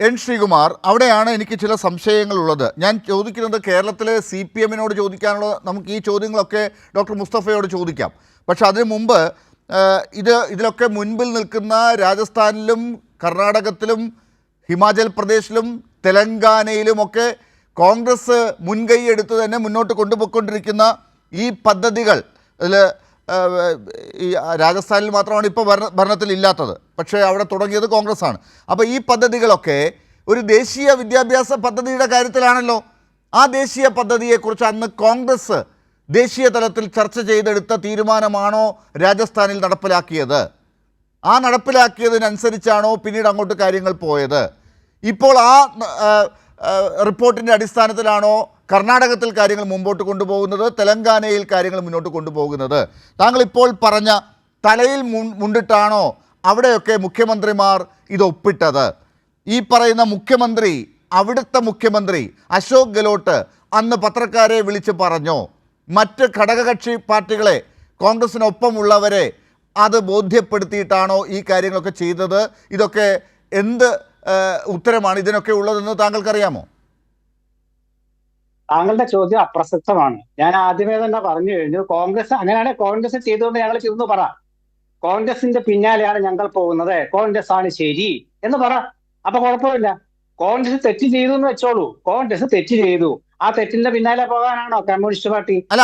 N Sreekumar, അവിടെയാണ് എനിക്ക് ചില സംശയങ്ങളുള്ളത്. ഞാൻ ചോദിക്കുന്നത് കേരളത്തിലെ CPM-നോട് ചോദിക്കാനുള്ള, നമുക്ക് ഈ ചോദ്യങ്ങളൊക്കെ ഡോക്ടർ മുസ്തഫയോട് ചോദിക്കാം. പക്ഷെ അതിനു മുമ്പ് ഇതിലൊക്കെ മുൻപിൽ നിൽക്കുന്ന രാജസ്ഥാനിലും കർണാടകത്തിലും ഹിമാചൽ പ്രദേശിലും തെലങ്കാനയിലുമൊക്കെ കോൺഗ്രസ് മുൻകൈ എടുത്ത് തന്നെ മുന്നോട്ട് കൊണ്ടുപോയിക്കൊണ്ടിരിക്കുന്ന ഈ പദ്ധതികൾ, അതിൽ ഈ രാജസ്ഥാനിൽ മാത്രമാണ് ഇപ്പോൾ ഭരണത്തിലില്ലാത്തത്, പക്ഷേ അവിടെ തുടങ്ങിയത് കോൺഗ്രസ് ആണ്. അപ്പോൾ ഈ പദ്ധതികളൊക്കെ ഒരു ദേശീയ വിദ്യാഭ്യാസ പദ്ധതിയുടെ കാര്യത്തിലാണല്ലോ. ആ ദേശീയ പദ്ധതിയെക്കുറിച്ച് അന്ന് കോൺഗ്രസ് ദേശീയ തലത്തിൽ ചർച്ച ചെയ്തെടുത്ത തീരുമാനമാണോ രാജസ്ഥാനിൽ നടപ്പിലാക്കിയത്? ആ നടപ്പിലാക്കിയതിനനുസരിച്ചാണോ പിന്നീട് അങ്ങോട്ട് കാര്യങ്ങൾ പോയത്? ഇപ്പോൾ ആ റിപ്പോർട്ടിൻ്റെ അടിസ്ഥാനത്തിലാണോ കർണാടകത്തിൽ കാര്യങ്ങൾ മുമ്പോട്ട് കൊണ്ടുപോകുന്നത്, തെലങ്കാനയിൽ കാര്യങ്ങൾ മുന്നോട്ട് കൊണ്ടുപോകുന്നത്? താങ്കൾ ഇപ്പോൾ പറഞ്ഞ തലയിൽ മുണ്ടിട്ടാണോ അവിടെയൊക്കെ മുഖ്യമന്ത്രിമാർ ഇത് ഒപ്പിട്ടത്? ഈ പറയുന്ന മുഖ്യമന്ത്രി, അവിടുത്തെ മുഖ്യമന്ത്രി അശോക് ഗെഹ്ലോട്ട് അന്ന് പത്രക്കാരെ വിളിച്ച് പറഞ്ഞോ, മറ്റ് ഘടകകക്ഷി പാർട്ടികളെ, കോൺഗ്രസിനൊപ്പമുള്ളവരെ അത് ബോധ്യപ്പെടുത്തിയിട്ടാണോ ഈ കാര്യങ്ങളൊക്കെ ചെയ്തത്? ഇതൊക്കെ എന്ത് ഉത്തരമാണ് ഇതിനൊക്കെ ഉള്ളതെന്ന് താങ്കൾക്കറിയാമോ? താങ്കളുടെ ചോദ്യം അപ്രസക്തമാണ്. ഞാൻ ആദ്യമേ തന്നെ പറഞ്ഞു കഴിഞ്ഞു, കോൺഗ്രസ് അങ്ങനെയാണെങ്കിൽ കോൺഗ്രസ് ചെയ്തുകൊണ്ട് ഞങ്ങൾ ചെയ്തു പറ. കോൺഗ്രസിന്റെ പിന്നാലെയാണ് ഞങ്ങൾ പോകുന്നത്, കോൺഗ്രസ് ആണ് ശരി എന്ന് പറ. അപ്പൊ കുഴപ്പമില്ല. കോൺഗ്രസ് തെറ്റ് ചെയ്തു എന്ന് വെച്ചോളൂ. കോൺഗ്രസ് തെറ്റ് ചെയ്തു, ആ തെറ്റിന്റെ പിന്നാലെ പോകാനാണോ കമ്മ്യൂണിസ്റ്റ് പാർട്ടി? അല്ല,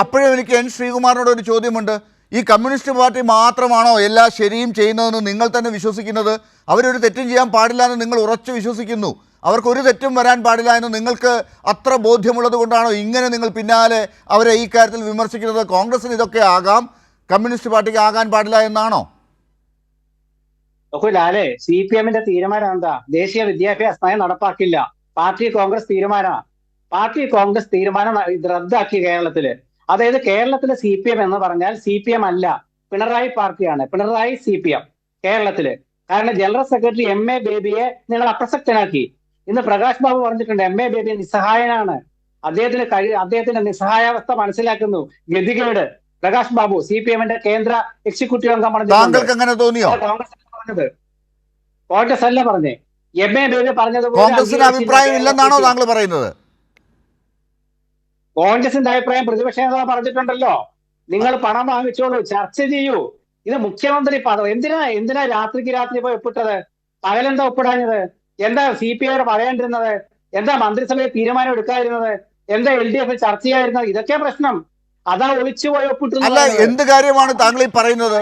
അപ്പോഴും എനിക്ക് എൻ ശ്രീകുമാറിനോട് ഒരു ചോദ്യമുണ്ട്. ഈ കമ്മ്യൂണിസ്റ്റ് പാർട്ടി മാത്രമാണോ എല്ലാ ശരിയും ചെയ്യുന്നതെന്ന് നിങ്ങൾ തന്നെ വിശ്വസിക്കുന്നത്? അവരൊരു തെറ്റും ചെയ്യാൻ പാടില്ല എന്ന് നിങ്ങൾ ഉറച്ചു വിശ്വസിക്കുന്നു. അവർക്കൊരു തെറ്റും വരാൻ പാടില്ല എന്ന് നിങ്ങൾക്ക് അത്ര ബോധ്യമുള്ളത് കൊണ്ടാണോ ഇങ്ങനെ നിങ്ങൾ പിന്നാലെ അവരെ ഈ കാര്യത്തിൽ വിമർശിക്കുന്നത്? കോൺഗ്രസിന് ഇതൊക്കെ ആകാം, കമ്മ്യൂണിസ്റ്റ് പാർട്ടിക്ക് ആകാൻ പാടില്ല എന്നാണോ? ലാലേ, CPM-ന്റെ തീരുമാനം എന്താ? ദേശീയ വിദ്യാഭ്യാസ നയം നടപ്പാക്കില്ല. പാർട്ടി കോൺഗ്രസ് തീരുമാനം റദ്ദാക്കി കേരളത്തില്. അതായത് കേരളത്തിലെ CPM എന്ന് പറഞ്ഞാൽ CPM അല്ല, പിണറായി പാർട്ടിയാണ്. പിണറായി CPM കേരളത്തില്. കാരണം ജനറൽ സെക്രട്ടറി MA ബേബിയെ നിങ്ങൾ അപ്രസക്തനാക്കി. ഇന്ന് പ്രകാശ് ബാബു പറഞ്ഞിട്ടുണ്ട്, MA ബേബി നിസ്സഹായനാണ്, അദ്ദേഹത്തിന്റെ നിസ്സഹായാവസ്ഥ മനസ്സിലാക്കുന്നു, ഗതികേട്. പ്രകാശ് ബാബു CPM-ന്റെ കേന്ദ്ര എക്സിക്യൂട്ടീവ് അംഗം പറഞ്ഞത് കോൺഗ്രസ് അല്ല പറഞ്ഞേ. MA ബേബി കോൺഗ്രസിന് അഭിപ്രായം ഇല്ലെന്നാണോ താങ്കൾ പറയുന്നത്? കോൺഗ്രസിന്റെ അഭിപ്രായം പ്രതിപക്ഷ നേതാവ് പറഞ്ഞിട്ടുണ്ടല്ലോ. നിങ്ങൾ പണം വാങ്ങിച്ചോളൂ, ചർച്ച ചെയ്യൂ. ഇത് മുഖ്യമന്ത്രി പദം എന്തിനാ രാത്രിക്ക് രാത്രി പോയി ഒപ്പിട്ടത്? പകലെന്താ ഒപ്പിടാഞ്ഞത്? എന്താ CPI പറയേണ്ടിരുന്നത്? എന്താ മന്ത്രിസഭയിൽ തീരുമാനം എടുക്കാതിരുന്നത്? എന്താ LDF ചർച്ച ചെയ്യാതിരുന്നത്? ഇതൊക്കെ പ്രശ്നം. അതാ ഒളിച്ചു പോയി ഒപ്പിട്ടത്. അല്ല, എന്ത് കാര്യമാണ് താങ്കൾ ഈ പറയുന്നത്?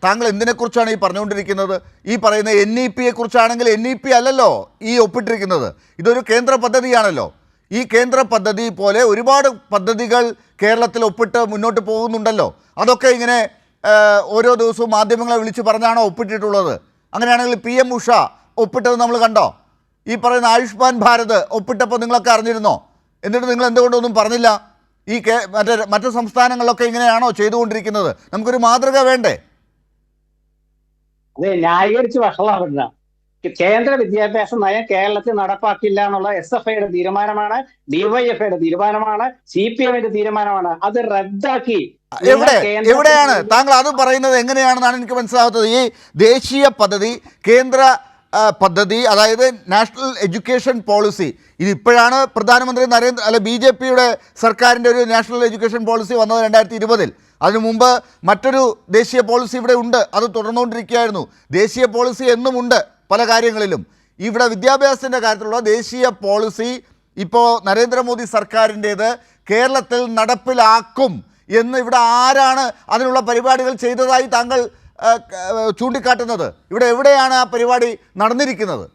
താങ്കൾ എന്തിനെ കുറിച്ചാണ് ഈ പറഞ്ഞുകൊണ്ടിരിക്കുന്നത്? ഈ പറയുന്ന NEP-യെ കുറിച്ചാണെങ്കിൽ NEP അല്ലല്ലോ ഈ ഒപ്പിട്ടിരിക്കുന്നത്, ഇതൊരു കേന്ദ്ര പദ്ധതിയാണല്ലോ. ഈ കേന്ദ്ര പദ്ധതി പോലെ ഒരുപാട് പദ്ധതികൾ കേരളത്തിൽ ഒപ്പിട്ട് മുന്നോട്ട് പോകുന്നുണ്ടല്ലോ. അതൊക്കെ ഇങ്ങനെ ഓരോ ദിവസവും മാധ്യമങ്ങളെ വിളിച്ച് പറഞ്ഞാണോ ഒപ്പിട്ടിട്ടുള്ളത്? അങ്ങനെയാണെങ്കിൽ PM ഉഷ ഒപ്പിട്ടത് നമ്മൾ കണ്ടോ? ഈ പറയുന്ന ആയുഷ്മാൻ ഭാരത് ഒപ്പിട്ടപ്പോൾ നിങ്ങളൊക്കെ അറിഞ്ഞിരുന്നോ? എന്നിട്ട് നിങ്ങൾ എന്തുകൊണ്ടൊന്നും പറഞ്ഞില്ല? ഈ മറ്റ് സംസ്ഥാനങ്ങളിലൊക്കെ ഇങ്ങനെയാണോ ചെയ്തുകൊണ്ടിരിക്കുന്നത്? നമുക്കൊരു മാതൃക വേണ്ടേ? അതെ, ന്യായീകരിച്ച് വഷളാവില്ല. കേന്ദ്ര വിദ്യാഭ്യാസ നയം കേരളത്തിൽ നടപ്പാക്കില്ല എന്നുള്ള SFIയുടെ തീരുമാനമാണ്, DYFIയുടെ തീരുമാനമാണ്, CPM-ന്റെ തീരുമാനമാണ്. അത് റദ്ദാക്കി. എവിടെയാണ് താങ്കൾ അത് പറയുന്നത്? എങ്ങനെയാണെന്നാണ് എനിക്ക് മനസ്സിലാകാത്തത്. ഈ ദേശീയ പദ്ധതി, കേന്ദ്ര പദ്ധതി, അതായത് നാഷണൽ എഡ്യൂക്കേഷൻ പോളിസി, ഇതിപ്പോഴാണ് പ്രധാനമന്ത്രി BJP-യുടെ സർക്കാരിൻ്റെ ഒരു നാഷണൽ എഡ്യൂക്കേഷൻ പോളിസി വന്നത് 2020-ൽ. അതിനു മുമ്പ് മറ്റൊരു ദേശീയ പോളിസി ഇവിടെ ഉണ്ട്, അത് തുടർന്നുകൊണ്ടിരിക്കുകയായിരുന്നു. ദേശീയ പോളിസി എന്നുമുണ്ട് പല കാര്യങ്ങളിലും. ഇവിടെ വിദ്യാഭ്യാസത്തിൻ്റെ കാര്യത്തിലുള്ള ദേശീയ പോളിസി ഇപ്പോൾ നരേന്ദ്രമോദി സർക്കാരിൻ്റേത് കേരളത്തിൽ നടപ്പിലാക്കും എന്ന് ഇവിടെ ആരാണ് അതിനുള്ള പരിപാടികൾ ചെയ്തതായി താങ്കൾ ചൂണ്ടിക്കാട്ടുന്നത്? ഇവിടെ എവിടെയാണ് ആ പരിപാടി നടന്നിരിക്കുന്നത്?